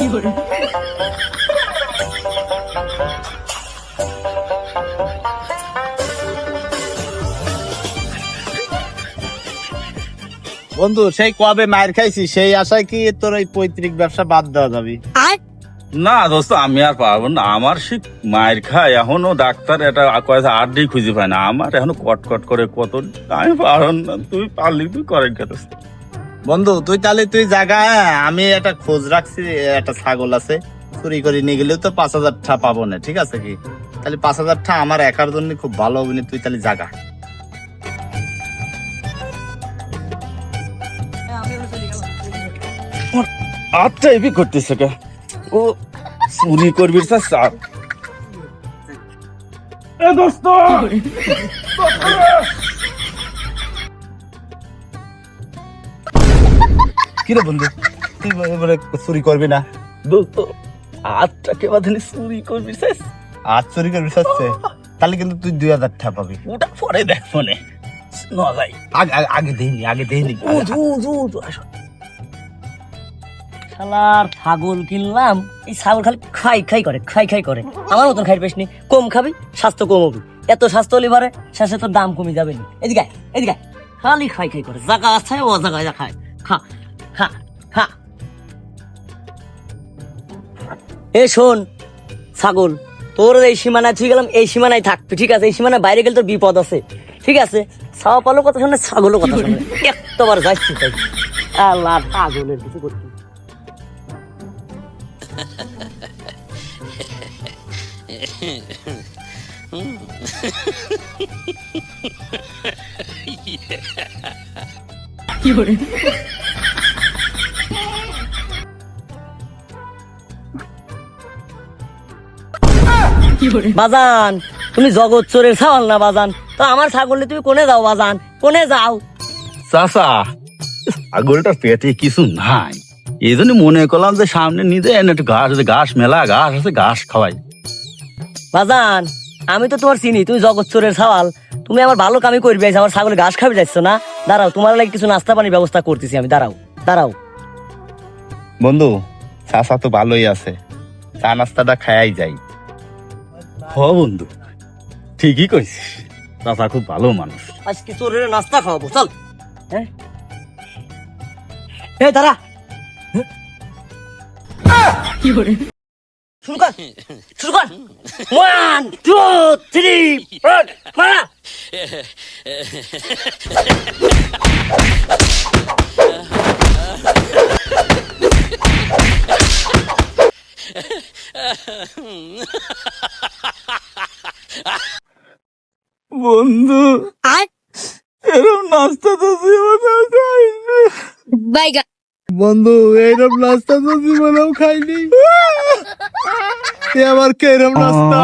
বন্ধু সেই কবে মায়ের খাইছি সেই আশায় কি তোর এই পৈতৃক ব্যবসা বাদ দেওয়া যাবে? না দোস্ত, আমি আর পারবো না। আমার সে মায়ের খায় এখনো ডাক্তার এটা কয়েছে আড্ডি খুঁজে পায় না। আমার এখনো কট করে কত, আমি পারব না। তুই পারলি তুই করেন কেন? বন্ধু তুই জাগা, আমি একটা খোঁজ রাখছি, একটা ছাগল আছে, চুরি করে নিয়ে গেলেও তো 5,000 টাকা পাবো না, ঠিক আছে কি? তাহলে 5,000 টাকা আমার একার জন্য খুব ভালো হবে না, তুই তাহলে জাগা। আচ্ছা এবি করতেছে কে ও চুরি করবি স্যার? এ দোস্ত কিরে বন্ধু, তুই বলে চুরি করবি না? দোস্ত আটটা কে বাদে চুরি করবি স্যার? আজ চুরি করবি চাচ্ছে, তাহলে কিন্তু তুই 2,000 টাকা পাবি। ওটা পরে দেখ ফোনে নজাই। আগে দেইনি শালার ছাগল কিনলাম, এই ছাগল খালি খাই করে আমার মতন খাই পেস নি। কম খাবি স্বাস্থ্য কম হবে, এত স্বাস্থ্য হলে পারে শেষে তোর দাম কমে যাবে না। এদিকে খালি খাই করে, জায়গা আছে ও জায়গায় যা খায়, খা খা খা। এ শোন ছাগল, তোর এই সীমানায় তুই গেলাম, এই সীমানায় থাকবি, ঠিক আছে? এই সীমানায় বাইরে গেলে তোর বিপদ আছে, ঠিক আছে? ছাওয়া পালো কথা শোনে, ছাগলও কথা শোনে, একটাবার যাচ্ছি তাই। আল্লাহ ছাগলের কিছু করতে বাজান, তুমি জগৎ চোরের ছাগল না বাজান? তো আমার ছাগলে তুমি কোনে যাও বাজান, কোনে যাও? চাচা ছাগলটার পেটে কিছু নাই, এই জন্য মনে করলাম যে সামনে নিজে এনে একটু ঘাস আছে, ঘাস মেলা ঘাস আছে, ঘাস খাওয়াই। বাজান আমি তো তোমার চিনি, তুমি জগৎ চোরের ছাওয়াল, তুমি আমার ভালো কামি করবে, আমার ছাগলে ঘাস খাবি যাচ্ছ না? দাঁড়াও, তোমার লাগে কিছু নাস্তা পানির ব্যবস্থা করতেছি আমি, দাঁড়াও। বন্ধু চাচা তো ভালোই আছে, চা নাস্তাটা খায়াই যাই। হ বন্ধু ঠিকই কইছিস, চাচা খুব ভালো মানুষ। আজকে চোরের নাস্তা খাওয়াবো, চল। হ্যাঁ এই দাঁড়া, শুরু কর 1 2 3 মারা। বন্ধু এরকম নাস্তা তো জীবনে খাইনি। বন্ধু এইরকম নাস্তা তো জীবনেও খাইনি, এ আবার কেরম নাস্তা?